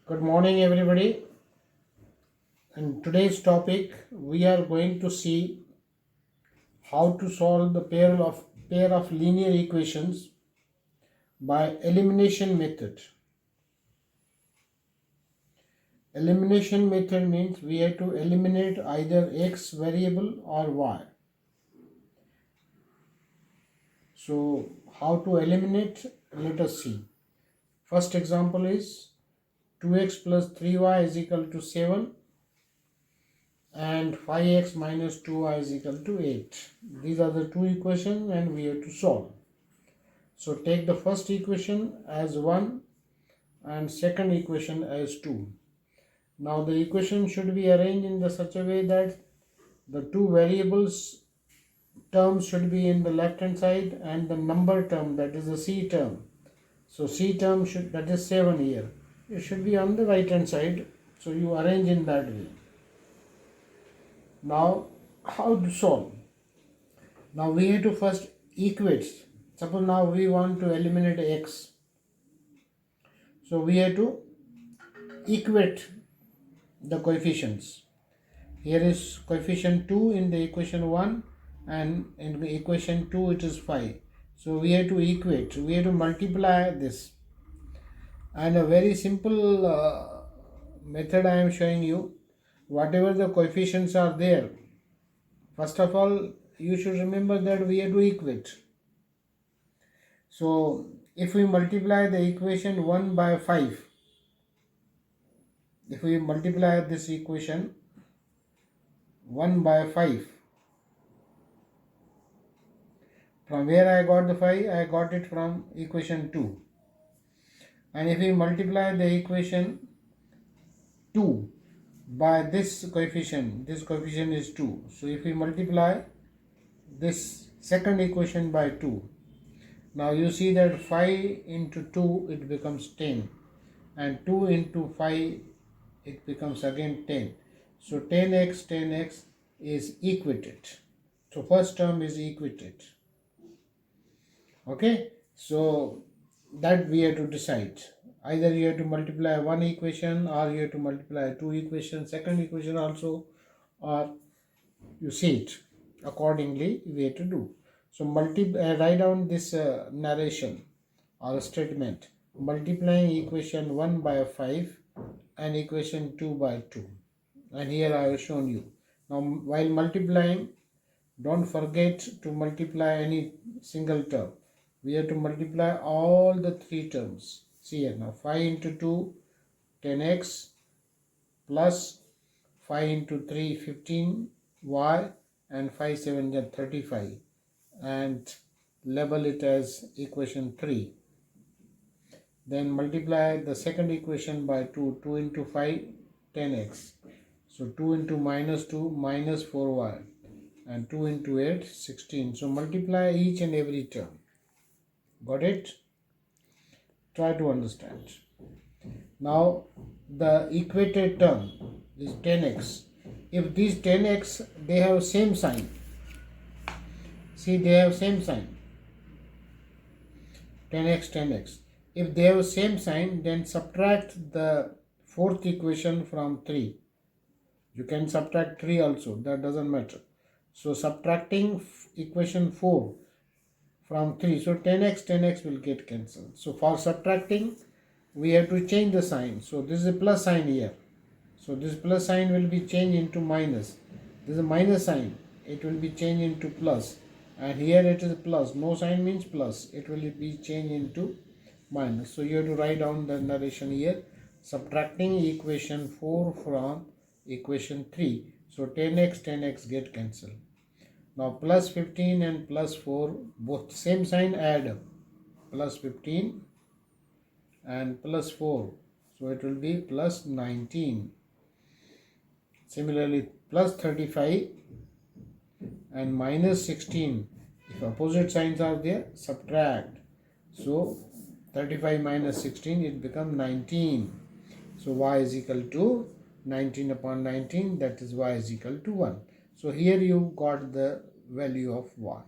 Good morning, everybody. In today's topic, we are going to see how to solve the pair of linear equations by elimination method. Elimination method means we have to eliminate either x variable or y. So, how to eliminate? Let us see. First example is 2x plus 3y is equal to 7 and 5x minus 2y is equal to 8. These are the two equations and we have to solve. So take the first equation as 1 and second equation as 2. Now the equation should be arranged in such a way that the two variables terms should be in the left hand side and the number term, that is the c term. So c term should, that is 7 here, it should be on the right hand side. So you arrange in that way. Now how to solve? Now we have to first equate. Suppose now we want to eliminate x. So we have to equate the coefficients. Here is coefficient 2 in the equation 1 and in the equation 2 it is 5. So we have to equate, we have to multiply this. And a very simple method I am showing you. Whatever the coefficients are there, first of all you should remember that we have to equate. So if we multiply the equation 1 by 5, if we multiply this equation 1 by 5, from where I got the 5? I got it from equation 2. And if we multiply the equation 2 by this coefficient is 2. So if we multiply this second equation by 2, now you see that 5 into 2 it becomes 10 and 2 into 5 it becomes again 10. So 10x is equated. So first term is equated. Okay, so that we have to decide. Either you have to multiply one equation or you have to multiply two equations, second equation also, or you see it accordingly we have to do. So write down this narration or statement, multiplying equation 1 by 5 and equation 2 by 2, and here I have shown you. Now while multiplying, don't forget to multiply any single term. We have to multiply all the three terms. See here now, 5 into 2 10x plus 5 into 3 15y and 5 7 is 35, and label it as equation 3. Then multiply the second equation by 2. 2 into 5 10x. So 2 into minus 2 minus 4y and 2 into 8 16. So multiply each and every term. Got it? Try to understand. Now the equated term is 10x. If these 10x they have same sign, see they have same sign, 10x. If they have same sign, then subtract the fourth equation from 3. You can subtract 3 also, that doesn't matter. So subtracting equation 4 from 3, so 10x will get cancelled. So for subtracting we have to change the sign. So this is a plus sign here, so this plus sign will be changed into minus. This is a minus sign, it will be changed into plus, and here it is plus, no sign means plus, it will be changed into minus. So you have to write down the narration here, subtracting equation 4 from equation 3. So 10x get cancelled. Now plus 15 and plus 4 both same sign, add up, plus 15 and plus 4, so it will be plus 19. Similarly plus 35 and minus 16, if opposite signs are there, subtract. So 35 minus 16 it becomes 19. So y is equal to 19 upon 19, that is y is equal to 1. So here you got the value of y.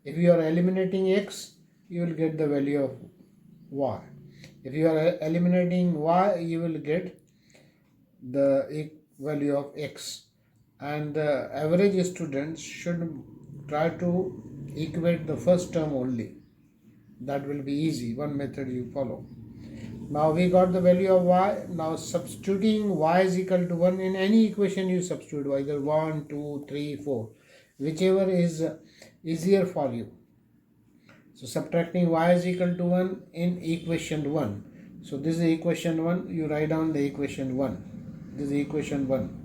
If you are eliminating x, you will get the value of y. If you are eliminating y, you will get the value of x, and the average students should try to equate the first term only. That will be easy, one method you follow. Now we got the value of y. Now substituting y is equal to 1 in any equation you substitute, either 1, 2, 3, 4, whichever is easier for you. So subtracting y is equal to 1 in equation 1. So this is equation 1, you write down the equation 1. This is equation 1.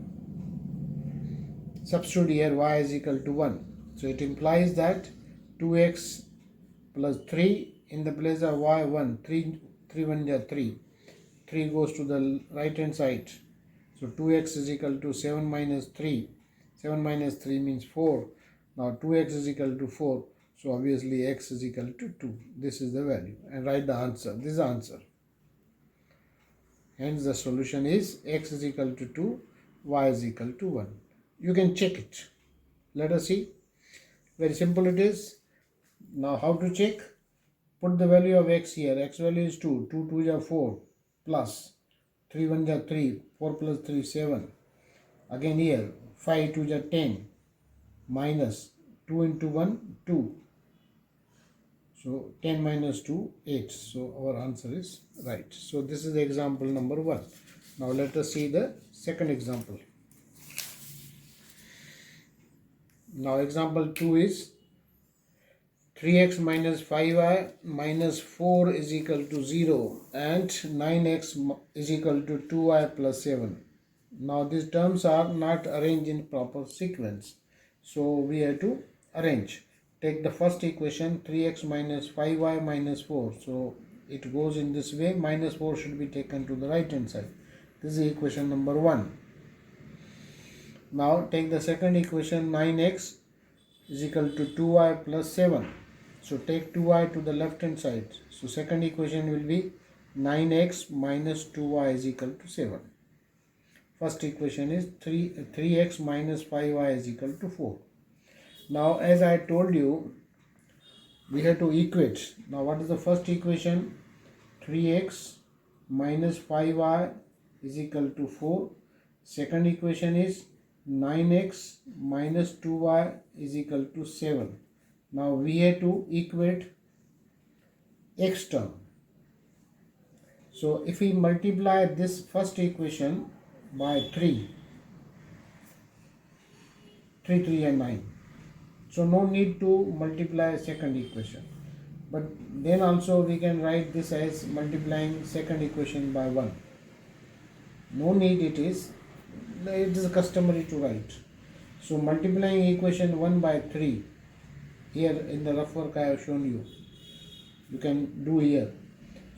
Substitute here y is equal to 1. So it implies that 2x plus 3 in the place of y 1. 3 1 is 3. 3 goes to the right hand side. So 2x is equal to 7 minus 3. 7 minus 3 means 4. Now 2x is equal to 4. So obviously x is equal to 2. This is the value. And write the answer. This is the answer. Hence the solution is x is equal to 2, y is equal to 1. You can check it. Let us see. Very simple it is. Now how to check? Put the value of x here. X value is 2. 2 2 is 4 plus 3 1 is 3. 4 plus 3 7. Again here 5 2 is 10 minus 2 into 1 2. So 10 minus 2 8. So our answer is right. So this is the example number 1. Now let us see the second example. Now example 2 is 3x minus 5y minus 4 is equal to 0 and 9x is equal to 2y plus 7. Now these terms are not arranged in proper sequence. So we have to arrange. Take the first equation, 3x minus 5y minus 4. So it goes in this way. Minus 4 should be taken to the right hand side. This is equation number 1. Now take the second equation, 9x is equal to 2y plus 7. So take 2y to the left hand side. So second equation will be 9x minus 2y is equal to 7. First equation is 3x minus 5y is equal to 4. Now as I told you, we have to equate. Now what is the first equation? 3x minus 5y is equal to 4. Second equation is 9x minus 2y is equal to 7. Now we have to equate x term. So if we multiply this first equation by 3, 3 and 9. So no need to multiply second equation. But then also we can write this as multiplying second equation by 1. No need it is customary to write. So multiplying equation 1 by 3. Here in the rough work I have shown you. You can do here.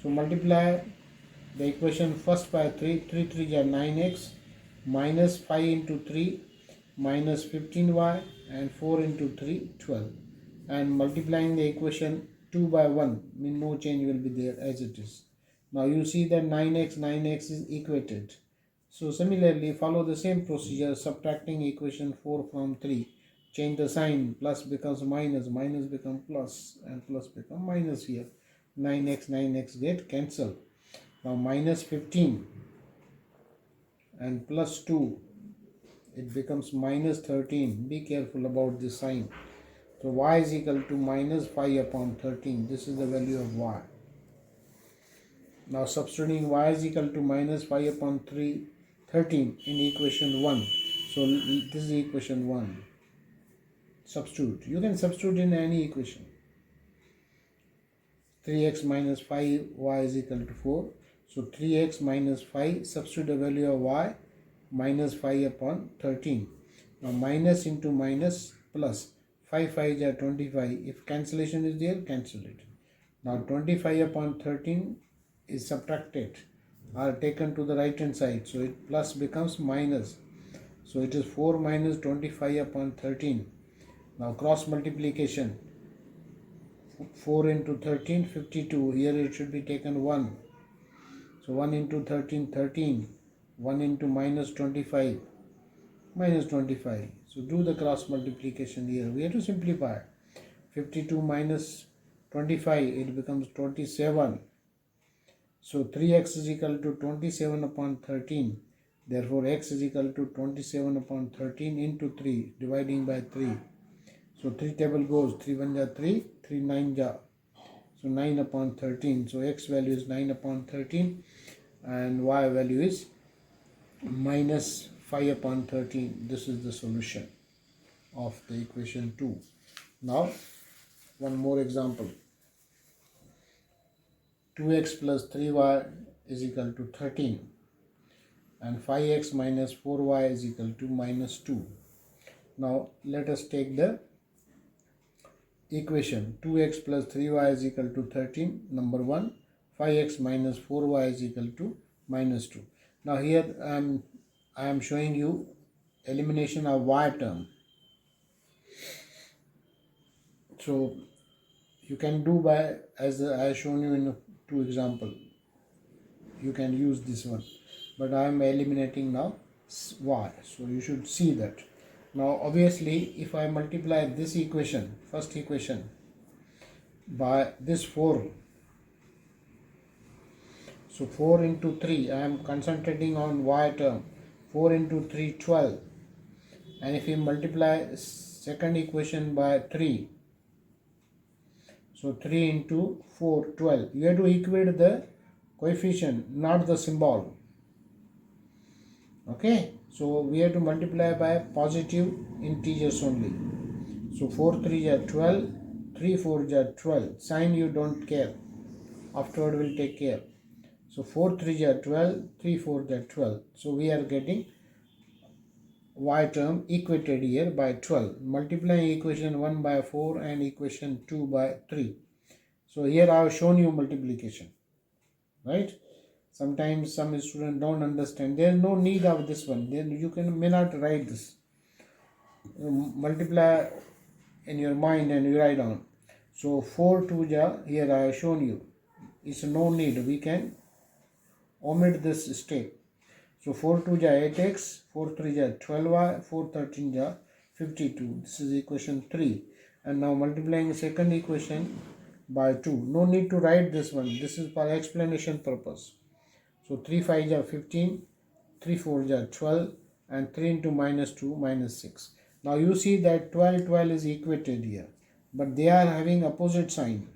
So multiply the equation first by 3. 3 3 is 9x minus 5 into 3 minus 15y and 4 into 3 12. And multiplying the equation 2 by 1 means no change will be there as it is. Now you see that 9x is equated. So similarly follow the same procedure, subtracting equation 4 from 3. Change the sign, plus becomes minus, minus become plus, and plus become minus here. 9x get cancelled. Now minus 15 and plus 2, it becomes minus 13. Be careful about this sign. So y is equal to minus 5 upon 13. This is the value of y. Now substituting y is equal to minus 5 upon 13 in equation 1. So this is equation 1. Substitute. You can substitute in any equation. 3x minus 5y is equal to 4. So 3x minus 5, substitute the value of y, minus 5 upon 13. Now minus into minus plus. 5 5 is 25. If cancellation is there, cancel it. Now 25 upon 13 is subtracted or taken to the right hand side. So it plus becomes minus. So it is 4 minus 25 upon 13. Now cross multiplication. 4 into 13, 52. Here it should be taken 1. So 1 into 13, 13. 1 into minus 25, minus 25. So do the cross multiplication here. We have to simplify. 52 minus 25, it becomes 27. So 3x is equal to 27 upon 13. Therefore x is equal to 27 upon 13 into 3, dividing by 3. So 3 table goes, 3 1 ja 3, 3 9 ja. So 9 upon 13. So x value is 9 upon 13 and y value is minus 5 upon 13. This is the solution of the equation 2. Now one more example. 2x plus 3y is equal to 13 and 5x minus 4y is equal to minus 2. Now let us take the equation. 2x plus 3y is equal to 13, number 1. 5x minus 4y is equal to minus 2. Now here I am showing you elimination of y term. So you can do by, as I have shown you in 2 example, you can use this one, but I am eliminating now y, so you should see that. Now obviously if I multiply this equation, first equation, by this 4, so 4 into 3, I am concentrating on y term, 4 into 3 12, and if you multiply second equation by 3, so 3 into 4 12, you have to equate the coefficient, not the symbol. Okay, so we have to multiply by positive integers only. So 4 3 are 12, 3 4 are 12. Sign you don't care, afterward we'll take care. So 4 3 are 12, 3 4 are 12. So we are getting y term equated here by 12. Multiplying equation 1 by 4 and equation 2 by 3. So here I have shown you multiplication, right? Sometimes some students don't understand. There is no need of this one. Then you may not write this. Multiply in your mind and you write down. So 4 2 ja, here I have shown you. It's no need. We can omit this step. So 4 2 ja 8x, 4 3 ja 12y, 4 13 ja 52. This is equation 3. And now multiplying second equation by 2. No need to write this one. This is for explanation purpose. So 3 5 are 15, 3 4 are 12, and 3 into minus 2 minus 6. Now you see that 12 12 is equated here, but they are having opposite sign.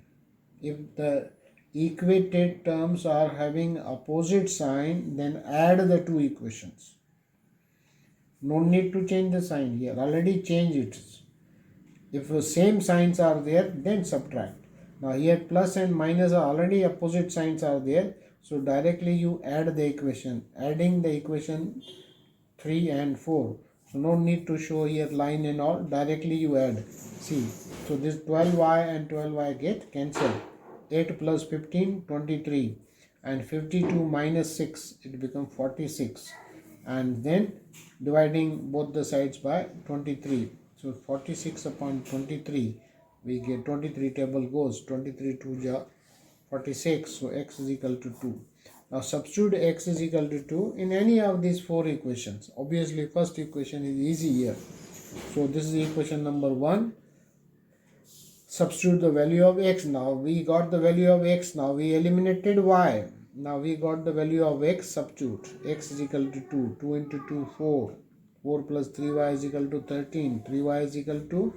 If the equated terms are having opposite sign, then add the two equations. No need to change the sign here. Already change it. If the same signs are there, then subtract. Now here plus and minus are already opposite signs are there. So directly you add the equation, adding the equation 3 and 4. So no need to show here line and all, directly you add. See, so this 12y and 12y get cancelled. 8 plus 15, 23. And 52 minus 6, it becomes 46. And then dividing both the sides by 23. So 46 upon 23, we get 23 table goes, 23 2 ja 46, so x is equal to 2. Now substitute x is equal to 2 in any of these 4 equations. Obviously first equation is easy here. So this is equation number 1. Substitute the value of x. Now we got the value of x. Now we eliminated y. Now we got the value of x. Substitute x is equal to 2. 2 into 2 4. 4 plus 3y is equal to 13. 3y is equal to,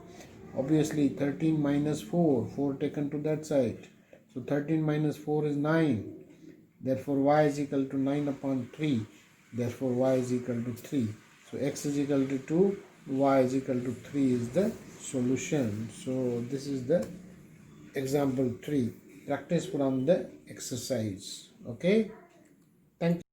obviously, 13 minus 4. 4 taken to that side. So 13 minus 4 is 9. Therefore y is equal to 9 upon 3. Therefore y is equal to 3. So x is equal to 2. Y is equal to 3 is the solution. So this is the example 3. Practice from the exercise. Okay. Thank you.